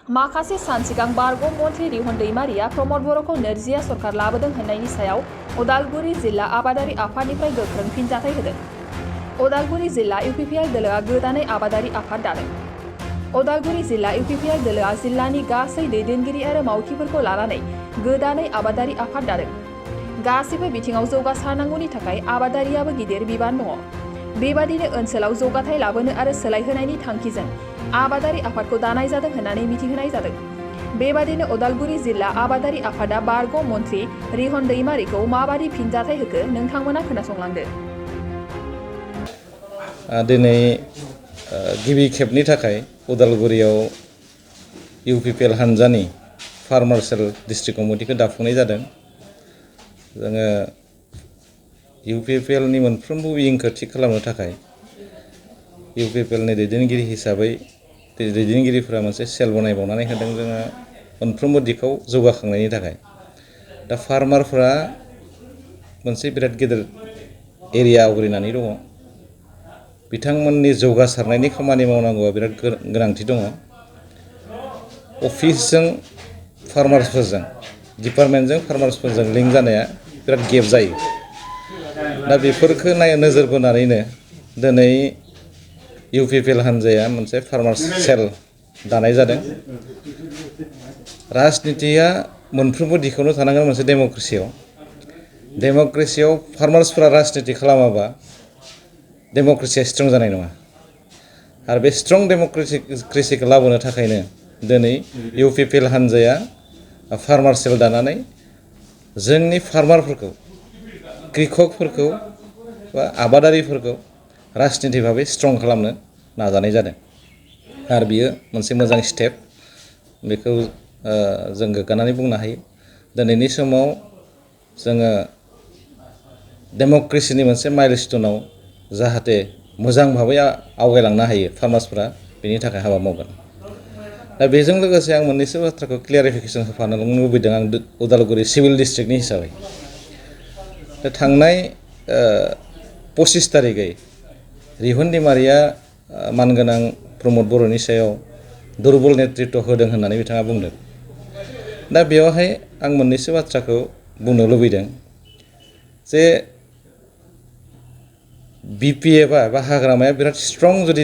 माखासे सान सिगां बारग' मन्थ्रि रिहन दैमारिया प्रमद बर'खौ नोरजिया सरकार लाबोदों होननायनि सायाव उदालगुरि जिल्ला आबादारि आफादनिफ्राय गोख्रों फिनजाथाय होदों। उदालगुरि जिल्ला इउपिपिएल दोलोआ गोदानै आबादारि आफाद दादों। उदालगुरि जिल्ला इउपिपिएल दोलोआ जिल्लानि गासै दैदेनगिरि आरो मावथिफोरखौ लानानै गोदानै आबादारि आफाद दादों। गासिबो बिथिङाव जौगासारनांगौनि थाखाय आबादारियाबो गिदिर बिबान दङ। बेबादिनो ओनसोलाव जौगाथाय लाबोनो आरो सोलायहोनायनि थांखिजों आबादारि आफादखौ दानाय जादों होननानै मिथिहोनाय जादों। बेबादिनो उदालगुरि जिल्ला आबादारि आफादा बारग' मन्थ्रि रिहन दैमारिखौ माबादि फिनजाथाय होखो नोंथांमोना खोनासंलांदो। दिनै गिबि खेबनि थाखाय उदालगुरियाव इउपिपिएल हानजानि फार्मार सेल डिस्ट्रिक्ट कमिटिखौ दाफुंनाय जादों। जोङो इउपिपिएलनि मोनफ्रोमबो विंखौ थिग खालामनो थाखाय इउपिपिएलनि दैदेनगिरि हिसाबै दैदेनगिरिफोरा मोनसे सेल बनायबावनानै होदों जोङो मोनफ्रोमबो दिगाव जौगाखांनायनि थाखाय। दा फार्मारफोरा मोनसे बिराद गेदेर एरिया आवग्रिनानै दङ। बिथांमोननि जौगासारनायनि खामानि मावनांगौआ बिराद गोनांथि दङ। अफिसजों फार्मार्सफोरजों डिपार्टमेन्टजों फार्मार्सफोरजों लिंक जानाया बिराद गेप जायो। दा बेफोरखौ नोजोर बोनानैनो दिनै इउपिपिएल हानजाया मोनसे फार्मार्स सेल दानाय जादों। राजनितिया मोनफ्रोमबो दिगावनो थानांगोन मोनसे डेम'क्रेसियाव फार्मार्सफोरा राजनिति खालामाबा डेम'क्रेसिया स्ट्रं जानाय नङा। आरो बे स्ट्रं डेम'क्रेसिखौ लाबोनो थाखायनो दिनै इउपिपिएल हानजाया फार्मार सेल दानानै जोंनि फार्मारफोरखौ कृखकफोरखौ बा आबादारिफोरखौ राजनिति भाबै स्ट्रं खालामनो नाजानाय जादों। आरो बियो मोनसे मोजां स्टेप, बेखौ जों गोग्गानानै बुंनो हायो। दिनैनि समाव जोङो डेम'क्रेसिनि मोनसे माइलस्टनाव जाहाथे मोजां भाबै आवगायलांनो हायो फार्मार्सफोरा, बेनि थाखाय हाबा मावगोन। दा बेजों लोगोसे आं मोननैसो बाथ्राखौ क्लियारिफिकेसन होफानो लुबैदों आं उदालगुरि सिभिल डिस्ट्रिक्टनि हिसाबै। दा थांनाय 25 तारिखै रिहन दैमारिया मानगोनां प्रमद बर'नि सायाव दुरबल नेतृत्व होदों होननानै बिथाङा बुंदों। दा बेवहाय आं मोननैसो बाथ्राखौ बुंनो लुबैदों जे बिपिएफआ बा हाग्रामाया बिराद स्ट्रं जुदि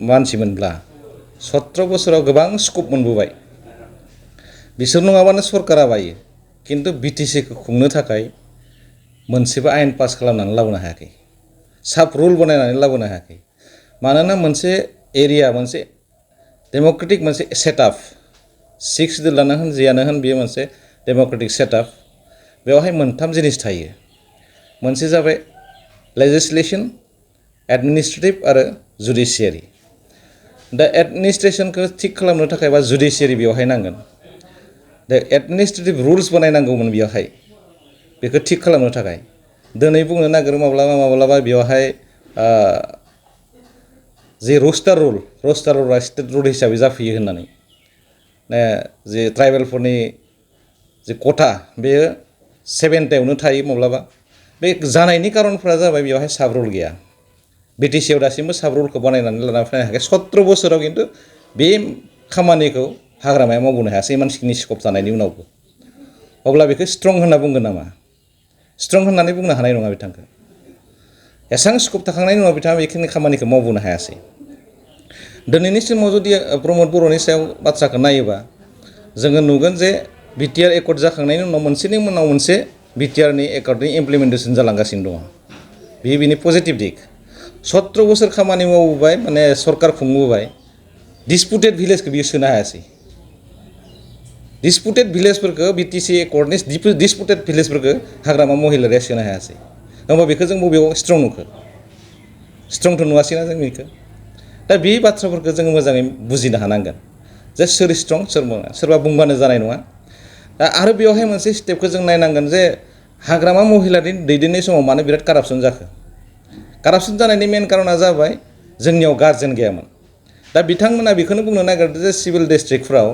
मानसिमोनब्ला 17 बोसोराव गोबां स्कप मोनबोबाय। बिसोर नङाबानो सरकारा बायो, खिन्थु बिटिसिखौ खुंनो थाखाय मोनसेबो आयेन पास खालामनानै लाबोनो हायाखै, साब रुल बनायनानै लाबोनो हायाखै। मानोना मोनसे एरिया, मोनसे डेम'क्रेटिक मोनसे सेटआप, 6 जिल्लानो होन जियानो होन, बेयो मोनसे डेम'क्रेटिक सेटआप। बेवहाय मोनथाम जिनिस थायो। मोनसे जाबाय लेजिस्लेशन, एडमिनिस्ट्रेटिभ आरो जुडिसियारि। दा एडमिनिस्ट्रेशनखौ थिग खालामनो थाखाय बा जुडिसियारि बेवहाय नांगोन। दा एडमिनिस्ट्रेटिभ रुल्स बानायनांगौमोन बेवहाय, बेखौ थिग खालामनो थाखाय। दिनै बुंनो नागिरो माब्लाबा बेवहाय जे रस्टार रुलआ स्टेट रुल हिसाबै जाफैयो होननानै, जे ट्राइबेलफोरनि जे खथा बेयो 7थायावनो थायो माब्लाबा। बे जानायनि खारनफोरा जाबाय बेवहाय साब रुल गैया। बिटिसिआव दासिमबो साब रुलखौ बानायनानै लाना फैनो हायाखै। 17 बोसोराव खिन्थु बे खामानिखौ हाग्रामाया मावबोनो हायासै मानसिनि स्कप जानायनि उनावबो। अब्ला बेखौ स्ट्रं होनना बुंगोन नामा? स्ट्रं होननानै बुंनो हानाय नङा बिथांखौ। एसेबां स्कप थाखांनायनि उनाव बिथाङा बेखिनि खामानिखौ मावबोनो हायासै। दिनैनि समाव जुदि प्रमद बर'नि सायाव बाथ्राखौ नायोबा जोङो नुगोन जे बिटिआर एकर्ड जाखांनायनि उनाव मोनसेनि उनाव मोनसे बिटिआरनि एकर्डनि इमप्लिमेन्टेसन जालांगासिनो दङ। बेयो बिनि पजिटिभ दिग। 17 बोसोर खामानि मावबोबाय, माने सरकार खुंबोबाय, डिसपुटेड भिलेजखौ बियो सोनो हायासै। डिसपुटेड भिलेजफोरखौ बिटिसि एकर्डनि डिसपुटेड भिलेजफोरखौ हाग्रामा महिलारिया सोनो हायासै। होमबा बेखौ जों बबेयाव स्ट्रं नुखो? स्ट्रंथ' नुवासैना जों बेखौ। दा बे बाथ्राफोरखौ जोङो मोजाङै बुजिनो हानांगोन जे सोर स्ट्रं सोर नङा। सोरबा बुंबानो जानाय नङा। दा आरो बेवहाय मोनसे स्टेपखौ जों नायनांगोन जे हाग्रामा महिलारिनि दैदेननाय समाव मानो बिराद कारापसन जाखो। कारापसन जानायनि मेन कारना जाबाय जोंनियाव गार्जेन गैयामोन। दा बिथांमोना बेखौनो बुंनो नागिरदों जे सिभिल डिस्ट्रिक्टफ्राव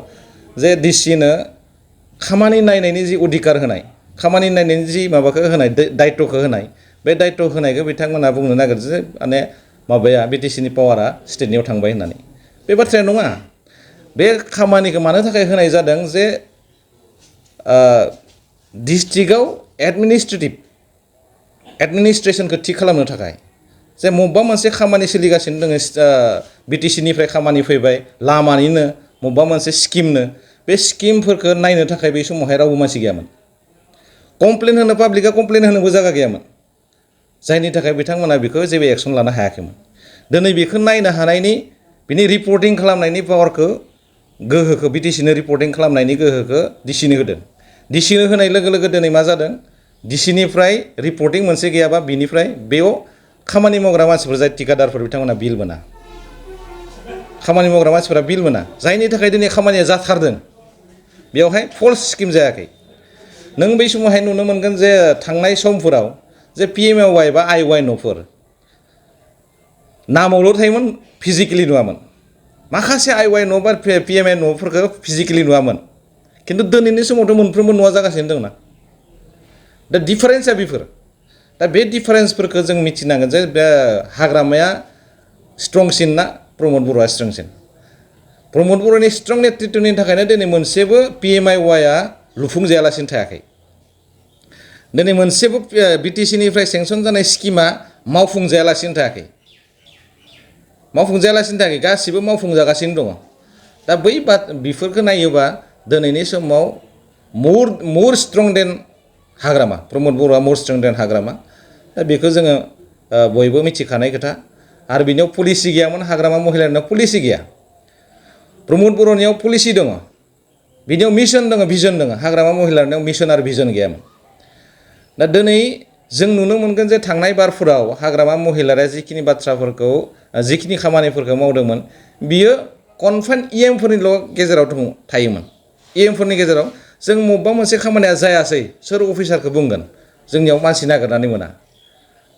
जे डिसिनो खामानि नायनायनि जि अधिकार होनाय, खामानि नायनायनि जि माबाखौ होनाय, दायित्वखौ होनाय, बे दायित्व होनायखौ बिथांमोना बुंनो नागिरदों जे माने माबाया बिटिसिनि पावारा स्टेटनियाव थांबाय होननानै। बे बाथ्राया नङा। बे खामानिखौ मानो थाखाय होनाय जादों जे डिस्ट्रिक्टआव एडमिनिस्ट्रेसनखौ थिग खालामनो थाखाय जे बबेबा मोनसे खामानि सोलिगासिनो दङ बिटिसिनिफ्राय खामानि फैबाय लामानिनो बबेबा मोनसे स्किमनो बे स्किमफोरखौ नायनो थाखाय बे समावहाय रावबो मानसि गैयामोन कमप्लेन होनो पाब्लिकआ कमप्लेन होनोबो जायगा गैयामोन जायनि थाखाय बिथांमोना बेखौ जेबो एक्सन लानो हायाखैमोन दिनै बेखौ नायनो हानायनि बिनि रिपर्टिं खालामनायनि पावारखौ गोहोखौ बिटिसिनो रिपर्टिं खालामनायनि गोहोखौ डिसिनो होदों डिसिनो होनाय लोगो लोगो दिनै मा जादों डिसिनिफ्राय रिपर्टिं मोनसे गैयाबा बिनिफ्राय बेयाव खामानि मावग्रा मानसिफोर जाय थिकादारफोर बिथांमोना बिल मोना खामानि मावग्रा मानसिफोरा बिल मोना जायनि थाखाय दिनै खामानिया जाथारदों बेयावहाय फल्स स्किम जायाखै नों बै समावहाय नुनो मोनगोन जे थांनाय समफोराव जे PMAY बा IY न'फोर नामावल' थायोमोन फिजिकेलि नुवामोन माखासे IY न' बा PMAY न'फोरखौ फिजिकेलि नुवामोन खिन्थु दिनैनि समावथ' मोनफ्रोमबो न'आ जागासिनो दंना दा डिफारेन्सआ बेफोर दा बे डिफारेन्सफोरखौ जों मिथिनांगोन जे बे हाग्रामाया स्ट्रंसिन ना प्रमद बर'आ स्ट्रंसिन प्रमद बर'नि स्ट्रं नेतृत्वनि थाखायनो दिनै मोनसेबो PMAYआ लुफुंजायालासिनो थायाखै दिनै मोनसेबो बिटिसिनिफ्राय सेंसन जानाय स्किमा मावफुंजायालासिनो थायाखै गासिबो मावफुंजागासिनो दङ दा बै बेफोरखौ नायोबा दिनैनि समाव मोर स्ट्रं देन हाग्रामा प्रमद बर'आ मोर स्ट्रं देन हाग्रामा दा बेखौ जोङो बयबो मिथिखानाय खोथा आरो बिनियाव पलिसि गैयामोन हाग्रामा महिलारिनियाव पलिसि गैया प्रमद बर'नियाव पलिसि दङ बिनियाव मिशन दङ भिजन दङ हाग्रामा महिलारिनियाव मिशन आरो भिजन गैयामोन दा दिनै जों नुनो मोनगोन जे थांनाय बारफोराव हाग्रामा महिलारिया जिखिनि बाथ्राफोरखौ जिखिनि खामानिफोरखौ मावदोंमोन बियो कनफाइन EMफोरनिल' गेजेराव थायोमोन EMफोरनि गेजेराव जों बबेबा मोनसे खामानिया जायासै सोर अफिसारखौ बुंगोन जोंनियाव मानसि नागिरनानै मोना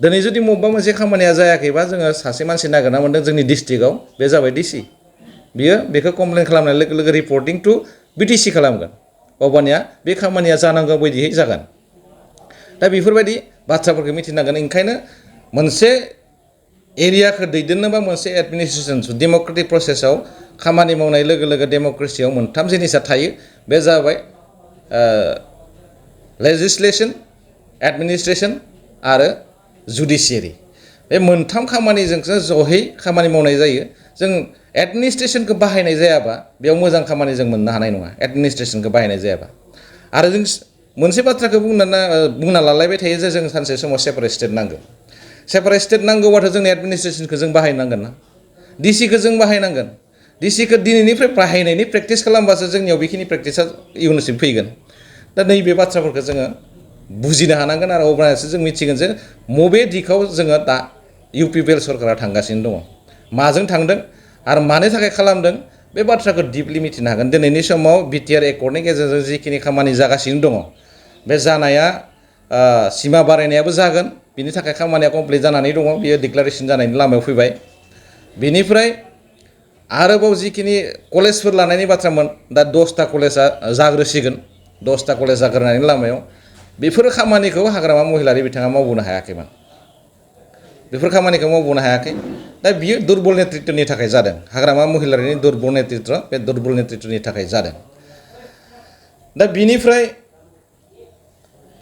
दिनै जुदि बबेबा मोनसे खामानिया जायाखैबा जोङो सासे मानसि नागिरना मोनदों जोंनि डिस्ट्रिक्टआव बे जाबाय DC बियो बेखौ कमप्लेन खालामनाय लोगो लोगो रिपर्टिं टु BTC खालामगोन अब्लानिया बे खामानिया जानांगौ बायदियै जागोन दा बेफोरबायदि बाथ्राफोरखौ मिथिनांगोन ओंखायनो मोनसे एरियाखौ दैदेननोबा मोनसे एडमिनिस्ट्रेसन डेम'क्रेटिक प्रसेसआव खामानि मावनाय लोगो लोगो डेम'क्रेसियाव मोनथाम जिनिसा थायो बे जाबाय लेजिस्लेसन एडमिनिस्ट्रेसन आरो जुडिसियेरि बे मोनथाम खामानिजोंसो जयै खामानि मावनाय जायो जों एडमिनिस्ट्रेसनखौ बाहायनाय जायाबा बेयाव मोजां खामानि जों मोननो हानाय नङा एडमिनिस्ट्रेसनखौ बाहायनाय जायाबा आरो जों मोनसे बाथ्राखौ बुंना लालायबाय थायो जे जों सानसे समाव सेपारेट स्टेट नांगौबाथ' जोंनि एडमिनिस्ट्रेसनखौ जों बाहायनांगोन ना डिसिखौ जों बाहायनांगोन डिसिखौ दिनैनिफ्राय बाहायनायनि प्रेक्टिस खालामबासो जोंनियाव बेखिनि प्रेक्टिसा इयुनसिम फैगोन दा नैबे बाथ्राफोरखौ जोङो बुजिनो हानांगोन आरो अब्लासो जों मिथिगोन जे बबे दिगाव जोङो दा UPPL सरकारा थांगासिनो दङ माजों थांदों आरो मानि थाखाय खालामदों बे बाथ्राखौ डिपलि मिथिनो हागोन दिनैनि समाव BTR एकर्डनि गेजेरजों जिखिनि खामानि जागासिनो दङ बे जानाया सिमा बारायनायाबो जागोन बिनि थाखाय खामानिया कमप्लिट जानानै दङ बियो डिक्लारेसन जानायनि लामायाव फैबाय बिनिफ्राय आरोबाव जिखिनि कलेजफोर लानायनि बाथ्रामोन दा 10टा कलेजा जाग्रोसिगोन 10टा कलेज जाग्रोनायनि लामायाव बेफोर खामानिखौ हाग्रामा महिलारि बिथाङा मावबोनो हायाखैमोन बेफोर खामानिखौ मावबोनो हायाखै दा बियो दुर्बल नेतृत्वनि थाखाय जादों हाग्रामा महिलारिनि दुर्बल नेतृत्व बे दुर्बल नेतृत्वनि थाखाय जादों दा बिनिफ्राय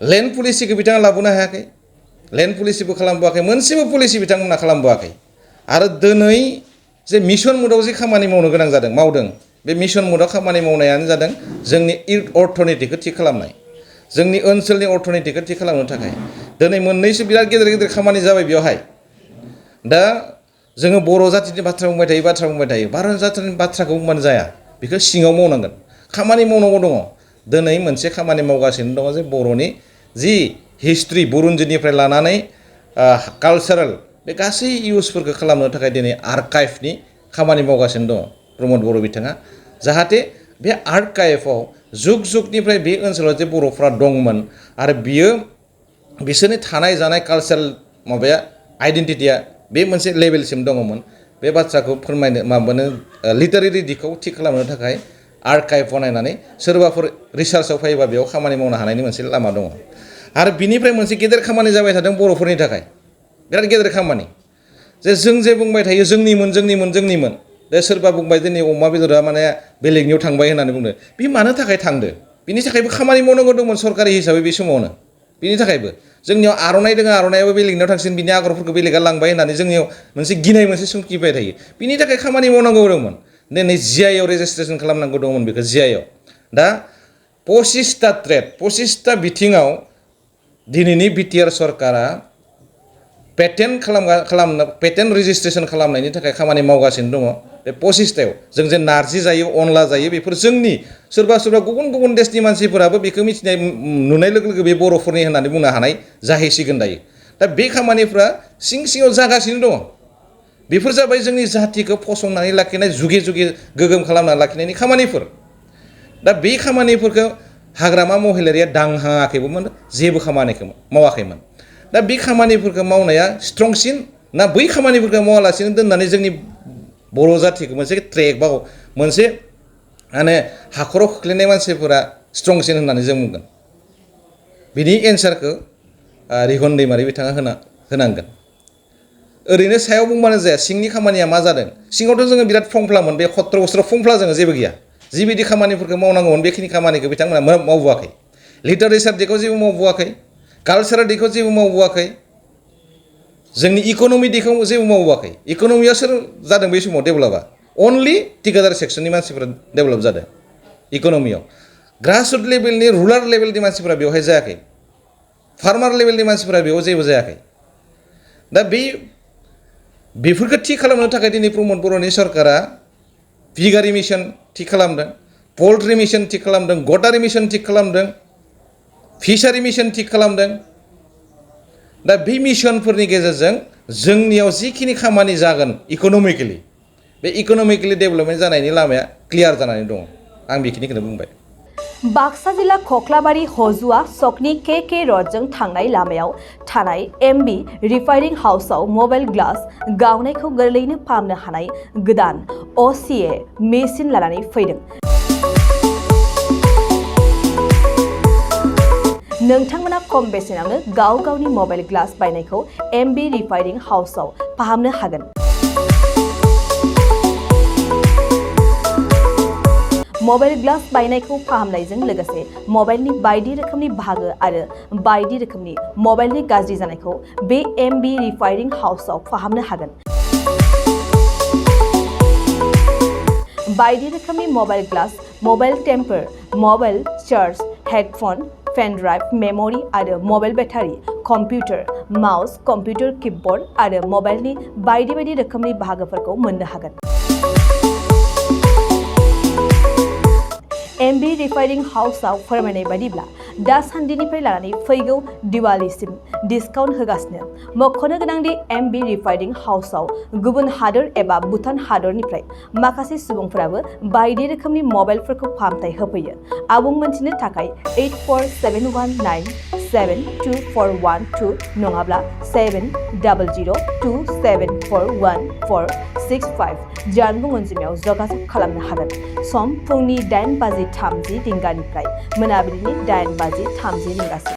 लेन्ड पलिसिखौ बिथाङा लाबोनो हायाखै लेन्ड पलिसिबो खालामबोआखै मोनसेबो पलिसि बिथांमोना खालामबोआखै आरो दिनै जे मिशन मुडआव जे खामानि मावनो गोनां जादों मावदों बे मिशन मुडआव खामानि मावनायानो जादों जोंनि अर्थनितिखौ थि खालामनाय जोंनि ओनसोलनि अर्थनितिखौ थि खालामनो थाखाय दिनै मोननैसो बिराद गेदेर गेदेर खामानि जाबाय बेवहाय दा जोङो बर' जातिनि बाथ्रा बुंबाय थायो भारत जातिनि बाथ्राखौ बुंबानो जाया बेखौ सिङाव मावनांगोन खामानि मावनांगौ दङ दिनै मोनसे खामानि मावगासिनो दङ जे बर'नि जि हिस्ट्रि बुरन्जिनिफ्राय लानानै कालचारेल बे गासै इउजफोरखौ खालामनो थाखाय दिनै आर्काइभनि खामानि मावगासिनो दङ प्रमद बर' बिथाङा जाहाथे बे आर्काइभआव जुग जुगनिफ्राय बे ओनसोलाव जे बर'फ्रा दंमोन आरो बियो बिसोरनि थानाय जानाय कालचारेल माबाया आइडेन्टिटिया बे मोनसे लेभेलसिम दङमोन बे बाथ्राखौ फोरमायनो माबानो लिटारेरि दिगखौ थि खालामनो थाखाय आर्काइभ बनायनानै सोरबाफोर रिसार्चआव फैयोबा बेयाव खामानि मावनो हानायनि मोनसे लामा दङ आरो बिनिफ्राय मोनसे गेदेर खामानि जाबाय थादों बर'फोरनि थाखाय बिराद गेदेर खामानि जे जों जे बुंबाय थायो जोंनिमोन दा सोरबा बुंबाय दिनै अमा बेदरा माने बेलेगनियाव थांबाय होननानै बुंदों बे मानो थाखाय थांदो बिनि थाखायबो खामानि मावनांगौ दंमोन सरकारि हिसाबै बे समावनो बिनि थाखायबो जोंनियाव आर'नाइ दङ आर'नाइयाबो बेलेगनियाव थांसिन बिनि आगरफोरखौ बेलेगा लांबाय होननानै जोंनियाव मोनसे गिनाय मोनसे सोमजिबाय थायो बिनि थाखाय खामानि मावनांगौ दंमोन दिनै जिआइआव रेजिस्ट्रेसन खालामनांगौ दंमोन बेखौ जिआइआव दा 25टा ट्रेड 25टा बिथिङाव दिनैनि बिटिआर सरकारा पेटेन्ट रेजिस्ट्रेसन खालामनायनि थाखाय खामानि मावगासिनो दङ बे 25टायाव जों जे नारजि जायो अनला जायो बेफोर जोंनि सोरबा गुबुन गुबुन देशनि मानसिफोराबो बेखौ मिथिनाय नुनाय लोगो लोगो बे बर'फोरनि होननानै बुंनो हानाय जाहैसिगोन दायो दा बे खामानिफ्रा सिङाव जागासिनो दङ बेफोर जाबाय जोंनि जाथिखौ फसंनानै लाखिनाय जुगे जुगे गोगोम खालामना लाखिनायनि खामानिफोर दा बे खामानिफोरखौ हाग्रामा महिलारिया दांहाङाखैबोमोन जेबो खामानिखौ मावाखैमोन दा बे खामानिफोरखौ मावनाया स्ट्रंसिन ना बै खामानिफोरखौ मावालासिनो दोननानै जोंनि बर' जाथिखौ मोनसे ट्रेकआव मोनसे माने हाखराव खोख्लैनाय मानसिफोरा स्ट्रंसिन होननानै जों बुंगोन बिनि एन्सारखौ रिहन दैमारि बिथाङा होनांगोन ओरैनो सायाव बुंबानो जाया सिंनि खामानिया मा जादों सिङावथ' जोङो बिराद फंफ्लामोन बे 17 बोसोराव फंफ्ला जोङो जेबो गैया जिबायदि खामानिफोरखौ मावनांगौमोन बेखिनि खामानिखौ बिथांमोना मावबोआखै लिटारेसार दिगआव जेबो मावबोआखै कालसारेल दिगआव जेबो मावबोआखै जोंनि इक'नमि दिगआव जेबो मावबोआखै इक'नमिया सोर जादों बै समाव डेभेलपआ अनलि थिकादार सेक्सननि मानसिफोरा डेभेलप जादों इक'नमियाव ग्रासरुट लेभेलनि रुराल लेभेलनि मानसिफोरा बेवहाय जायाखै फार्मार लेभेलनि मानसिफोरा बेयाव जेबो जायाखै दा बेफोरखौ थि खालामनो थाखाय दिनै प्रमद बर'नि सरकारा फिगारि मिशन थि खालामदों पल्ट्रि मिशन थि खालामदों गटारि मिशन थि खालामदों फिसारि मिशन थि खालामदों दा बे मिशनफोरनि गेजेरजों जोंनियाव जिखिनि खामानि जागोन इक'नमिकेलि बे इक'नमिकेलि डेभेलपमेन्ट जानायनि लामाया क्लियार जानानै दङ आं बेखिनिखौनो बुंबाय बाक्सा जिल्ला खख्लाबारि हजुआ सकनि के रडजों थांनाय लामायाव थानाय एमबी रिफाइनिं हाउसआव मबाइल ग्लास गावनायखौ गोरलैयैनो फाहामनो हानाय गोदान असीए मेसिन लानानै फैदों नोंथांमोना खम बेसेनावनो गावनि मबाइल ग्लास बायनायखौ एमबी रिफाइनिं हाउसआव फाहामनो हागोन मबाइल ग्लास बायनायखौ फाहामनायजों लोगोसे मबाइलनि बायदि रोखोमनि बाहागो आरो बायदि रोखोमनि मबाइलनि गाज्रि जानायखौ बे एमबी रिफाइनिं हाउसआव फाहामनो हागोन बायदि रोखोमनि mobile glass mobile tempered mobile charge headphone pen drive memory आरो mobile battery computer mouse computer keyboard आरो मबाइलनि बायदि रोखोमनि बाहागोफोरखौ मोननो हागोन एमबी रिफाइनिं हाउसआव फोरमायनाय बायदिब्ला दासान्दिनिफ्राय लानानै फैगौ दिवालीसिम डिसकाउन्ट होगासिनो मख'नो गोनांदि एमबी रिफाइनिं हाउसआव गुबुन हादोर एबा भुटान हादरनिफ्राय माखासे सुबुंफोराबो बायदि रोखोमनि मबाइलफोरखौ फाहामथाय होफैयो आबुं मोनथिनो थाखाय 8471972412 नङाब्ला 7002741465 जानबुं अनजिमायाव जगाजग खालामनो हागोन सम फुंनि 8:30 रिंगानिफ्राय मोनाबिलिनि 8:30 रिंगासिम